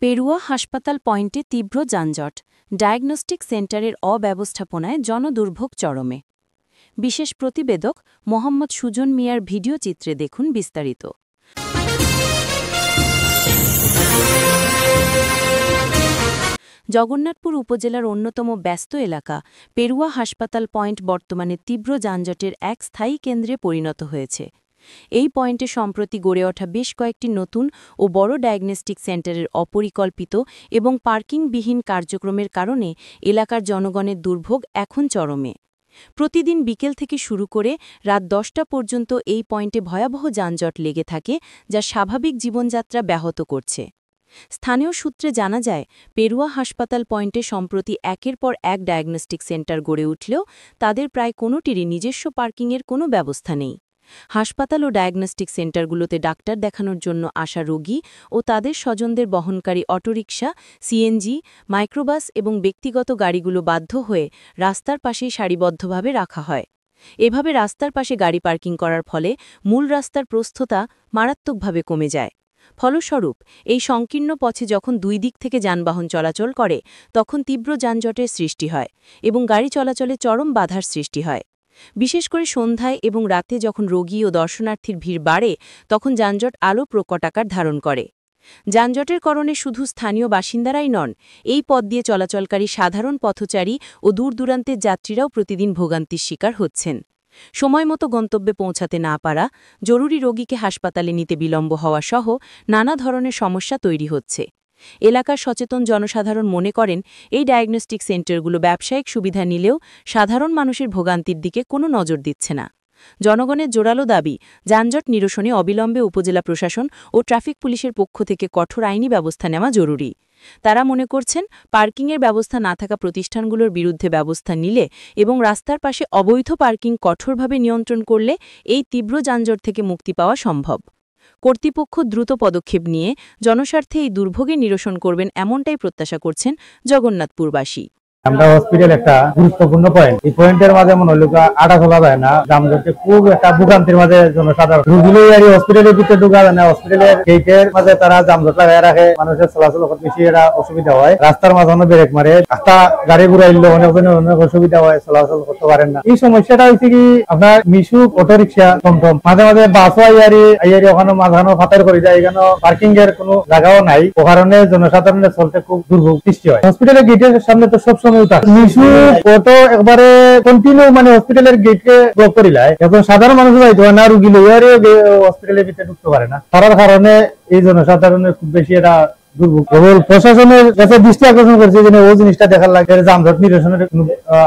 পেরুয়া হাসপাতাল পয়েন্টে তীব্র যানজট, ডায়াগনস্টিক সেন্টারের অব্যবস্থাপনায় জনদুর্ভোগ চরমে। বিশেষ প্রতিবেদক মোহাম্মদ সুজন মিয়ার ভিডিও চিত্রে দেখুন বিস্তারিত। জগন্নাথপুর উপজেলার অন্যতম ব্যস্ত এলাকা পেরুয়া হাসপাতাল পয়েন্ট বর্তমানে তীব্র যানজটের এক স্থায়ী কেন্দ্রে পরিণত হয়েছে। এই পয়েন্টে সম্প্রতি গড়ে ওঠা বেশ কয়েকটি নতুন ও বড় ডায়াগনস্টিক সেন্টারের অপরিকল্পিত এবং পার্কিংবিহীন কার্যক্রমের কারণে এলাকার জনগণের দুর্ভোগ এখন চরমে। প্রতিদিন বিকেল থেকে শুরু করে রাত 10টা পর্যন্ত এই পয়েন্টে ভয়াবহ যানজট লেগে থাকে, যা স্বাভাবিক জীবনযাত্রা ব্যাহত করছে। স্থানীয় সূত্রে জানা যায়, পেরুয়া হাসপাতাল পয়েন্টে সম্প্রতি একের পর এক ডায়াগনস্টিক সেন্টার গড়ে উঠলেও তাদের প্রায় কোনোটিরই নিজস্ব পার্কিংয়ের কোনো ব্যবস্থা নেই। হাসপাতাল ও ডায়াগনস্টিক সেন্টারগুলোতে ডাক্তার দেখানোর জন্য আসা রোগী ও তাদের স্বজনদের বহনকারী অটোরিকশা, সিএনজি, মাইক্রোবাস এবং ব্যক্তিগত গাড়িগুলো বাধ্য হয়ে রাস্তার পাশেই সারিবদ্ধভাবে রাখা হয়। এভাবে রাস্তার পাশে গাড়ি পার্কিং করার ফলে মূল রাস্তার প্রস্থতা মারাত্মকভাবে কমে যায়। ফলস্বরূপ এই সংকীর্ণ পথে যখন দুই দিক থেকে যানবাহন চলাচল করে, তখন তীব্র যানজটের সৃষ্টি হয় এবং গাড়ি চলাচলে চরম বাধার সৃষ্টি হয়। বিশেষ করে সন্ধ্যায় এবং রাতে যখন রোগী ও দর্শনার্থীর ভিড় বাড়ে, তখন যানজট আরও প্রকট আকার ধারণ করে। যানজটের কারণে শুধু স্থানীয় বাসিন্দারাই নন, এই পথ দিয়ে চলাচলকারী সাধারণ পথচারী ও দূরদূরান্তের যাত্রীরাও প্রতিদিন ভোগান্তির শিকার হচ্ছেন। সময়মতো গন্তব্যে পৌঁছাতে না পারা, জরুরি রোগীকে হাসপাতালে নিতে বিলম্ব হওয়া সহ নানা ধরনের সমস্যা তৈরি হচ্ছে। এলাকার সচেতন জনসাধারণ মনে করেন, এই ডায়াগনস্টিক সেন্টারগুলো ব্যবসায়িক সুবিধা নিলেও সাধারণ মানুষের ভোগান্তির দিকে কোনো নজর দিচ্ছে না। জনগণের জোরালো দাবি, যানজট নিরসনে অবিলম্বে উপজেলা প্রশাসন ও ট্রাফিক পুলিশের পক্ষ থেকে কঠোর আইনি ব্যবস্থা নেওয়া জরুরি। তারা মনে করছেন, পার্কিংয়ের ব্যবস্থা না থাকা প্রতিষ্ঠানগুলোর বিরুদ্ধে ব্যবস্থা নিলে এবং রাস্তার পাশে অবৈধ পার্কিং কঠোরভাবে নিয়ন্ত্রণ করলে এই তীব্র যানজট থেকে মুক্তি পাওয়া সম্ভব। কর্তৃপক্ষ দ্রুত পদক্ষেপ নিয়ে জনস্বার্থে এই দুর্ভোগে নিরসন করবেন, এমনটাই প্রত্যাশা করছেন জগন্নাথপুরবাসী। আমরা হসপিটাল একটা গুরুত্বপূর্ণ পয়েন্ট, এই পয়েন্টের মাঝে মনে হলো আটা খোলা যায় না, যানজটে খুব একটা ভোগান্তির মাঝে জনসাধারণ রুগীগুলো হসপিটালের ভিতরে ঢোকা যায় না। হসপিটালের গেটের মাঝে তারা যানজট লাগাই রাখে, মানুষের চলাচল করতে বেশি এটা অসুবিধা হয়। রাস্তার মাঝে ব্রেক মারে, রাস্তা গাড়ি ঘুরাইলে অনেকজনের অনেক অসুবিধা হয়, চলাচল করতে পারেন না। এই সমস্যাটা হয়েছে কি, আপনার মিশুক অটোরিকশা, টমটম, মাঝে মাঝে বাসও আইয়ারি ওখানে মাঝানো ফাতার করে যায়, এখানে পার্কিং এর কোনো জায়গাও নাই। ও কারণে জনসাধারণের চলতে খুব দুর্ভোগ সৃষ্টি হয়। হসপিটালের গেটের সামনে তো সব হসপিটালের গেটকে ব্লক করিলায়, এখন সাধারণ মানুষ যাইতে হয় না, রুগী লইয়ারে হসপিটালের ভিতরে ঢুকতে পারে না। তার কারণে এই জনসাধারণের খুব বেশি এটা দুর্ভোগ। প্রশাসনের কাছে দৃষ্টি আকর্ষণ করছে যে ও জিনিসটা দেখার লাগে, যানজট নিরসনের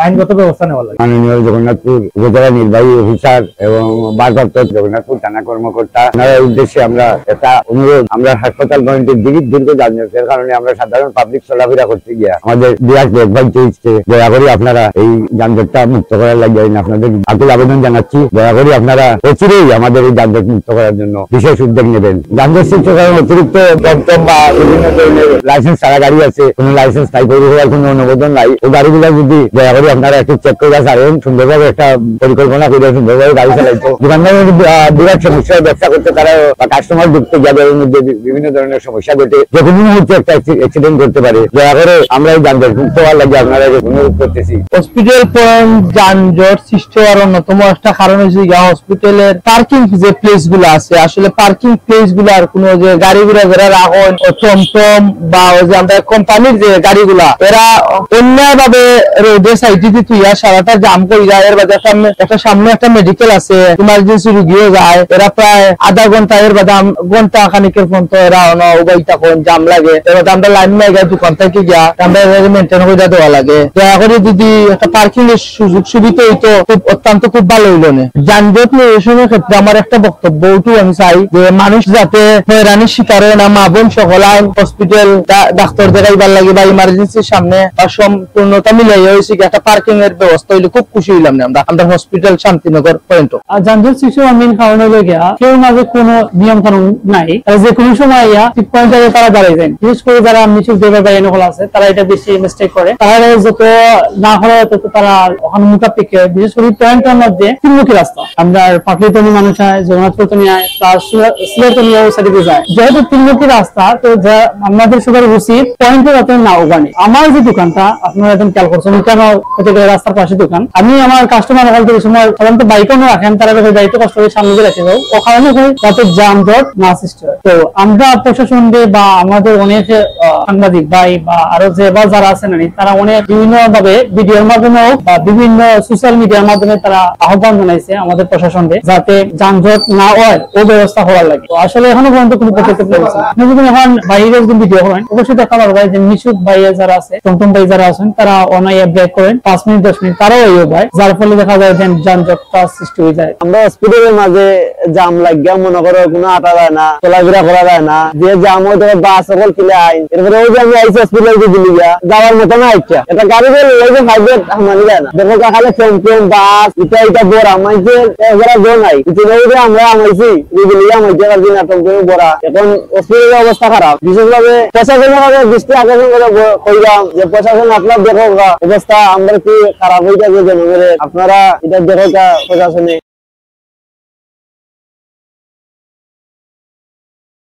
আইনগত ব্যবস্থা নেওয়া লাগে। মাননীয় জগন্নাথপুর উপজেলা নির্বাহী অফিসার এবং ভারপ্রাপ্ত জগন্নাথপুর থানা কর্মকর্তা উদ্দেশ্যে আমরা একটা অনুরোধ, আমরা হাসপাতাল পয়েন্টের দীর্ঘ যানজটের কারণে আমরা সাধারণ পাবলিক চলাফেরা করতে গিয়া আমাদের বিরাট দেখভাল চলছে। দয়া করে আপনারা এই যানজটটা মুক্ত করার লাগে আপনাদের আকুল আবেদন জানাচ্ছি। দয়া করে আপনারা অচিরেই আমাদের এই যানজট মুক্ত করার জন্য বিশেষ উদ্যোগ নেবেন। যানজট সৃষ্টির কারণে অতিরিক্ত টমটম বা বিভিন্ন ধরনের লাইসেন্স ছাড়া গাড়ি আছে, কোন লাইসেন্স নাই, পরিবহনের কোনো অনুমোদন নাই, ও গাড়িগুলো যদি দয়া করে আপনারা একটু চেক করে ছাড়েন, সুন্দরভাবে একটা পরিকল্পনা করে সুন্দরভাবে গাড়ি চালাইতো। দোকানদারের বিরাট সমস্যায় ব্যবসা করতে তারা কাস্টমার ঢুকতে যাবে, এর মধ্যে বিভিন্ন ধরনের সমস্যা ঘটে, যে কোনো মুহূর্তে একটা অ্যাক্সিডেন্ট করতে পারে। দয়া করে আমরা এই যানজট মুক্ত হওয়ার লাগে আপনারা অনুরোধ করতেছি। হসপিটাল পয়েন্ট যানজট সৃষ্টি হওয়ার অন্যতম একটা কারণ হচ্ছে হসপিটালের পার্কিং যে প্লেস গুলো আছে, আসলে পার্কিং প্লেস গুলো আর কোনো যে গাড়িগুলা যারা রাখেন টমটম বা ওই যে আমরা কোম্পানির যে গাড়িগুলা, এরা অন্যভাবে রোডের সাইডে দিয়ে সারাটা জাম করে যায়। এর বাদে সামনে একটা মেডিকেল আছে, ইমার্জেন্সি রুগীও যায়, এরা প্রায় আধা ঘন্টা, এর বাদে ঘন্টা খানিকের পর্যন্ত এরা উভয় তখন জাম লাগে। এর বাদে আমরা লাইন নাই গিয়ে দোকান থেকে গিয়া আমরা মেনটেন করে দেওয়া লাগে। দয়া করে যদি একটা পার্কিং এর সুযোগ সুবিধা হইতো অত্যন্ত খুব ভালো হইল না। যানজট নিরসনের ক্ষেত্রে আমার একটা বক্তব্য ওটু আমি চাই যে মানুষ যাতে হয়রানির শিকার হয় না, মা বোন সকল হসপিটাল ডাক্তার দেখাইবার লাগে বা ইমার্জেন্সির সামনে সম্পূর্ণতা মিলাই হয়েছে একটা পার্কিং এর ব্যবস্থা হইলে খুব খুশি হইলাম না আমরা হসপিটাল শান্তিনগর পয়েন্ট। আর যানজট সৃষ্টির মেইন কারণ হলো গিয়া কেউ মাঝে কোনো নিয়ম কানুন নাই, যে কোনো সময় পয়েন্ট তারা দাঁড়িয়ে যায়। বিশেষ করে যারা মিশুক ড্রাইভার বা এনকল আছে, তারা এটা বেশি মিস্টেক করে। তারা যত না হলে তত তারা ওখানে মুখাপেক্ষে, বিশেষ করে পয়েন্টের মধ্যে তিনমুখী রাস্তা, আমরা পাটলিতনি মানুষ হয়, জগন্নাথপুর তনি হয়, প্লাস সিলেটনি ও সাইডে যায়। যেহেতু তিনমুখী রাস্তা, তো আমাদের সবার উচিত পয়েন্টে যাতে না ওখানে আমার যে দোকানটা আপনারা এখন খেয়াল করছেন কেন হতে গেলে রাস্তার পাশে দোকান, আমি আমার কাস্টমার হয়তো সময় সাধারণত বাইকও রাখেন, তারা দায়িত্ব কষ্ট করে সামনে দিয়ে রেখে দাও ওখানে যাতে যানজট না সৃষ্টি হয়। তো আমরা প্রশাসনকে বা আমাদের অনেক সাংবাদিক ভাই বা আরো যে বা যারা আছেন তারা অনেক বিভিন্ন ভাবে ভিডিওর মাধ্যমে হোক বা বিভিন্ন সোশ্যাল মিডিয়ার মাধ্যমে তারা আহ্বান জানাইছে আমাদের প্রশাসনকে যাতে যানজট না হয় ও ব্যবস্থা হওয়ার লাগে। তো আসলে এখনো পর্যন্ত কোনো পদক্ষেপ নেওয়া আপনি যদি এখন বাইরে যদি ভিডিও করেন অবশ্যই দেখা পারবেন যে মিশুক ভাইয়া যারা আছে টমটম ভাই যারা আছেন তারা অনাইয়া ব্রেক করেন 5 মিনিট 10 মিনিট তারাও এই হয়, যার ফলে দেখা যায় যে যানজটটা সৃষ্টি হয়ে যায়। আমরা হসপিটালের মাঝে জাম লাগিয়া মনে করো কোনো আটা যায় না, চলাফেরা করা যায় না, যে জাম হয় ধরো বাস সকল কিলে আইন এরপরে ওই যে আমি আইসি হসপিটাল কে দিলি গিয়া যাওয়ার মতো না ইচ্ছা এটা গাড়ি গেলে ওই যে ফাইভের মানি যায় না, দেখো খালে টমটম বাস এটা বড় আমাইছে এগুলা গো নাই কিন্তু ওই যে আমরা আমাইছি দিলি আমাইছে আর দিন টমটম বড় এখন হসপিটালের অবস্থা খারাপ। বিশেষভাবে প্রশাসনের দৃষ্টি আকর্ষণ করে কইলাম যে প্রশাসন আপনার দেখো অবস্থা আমরা কি খারাপ হয়ে যাবে জনগণের, আপনারা এটা দেখো প্রশাসনে।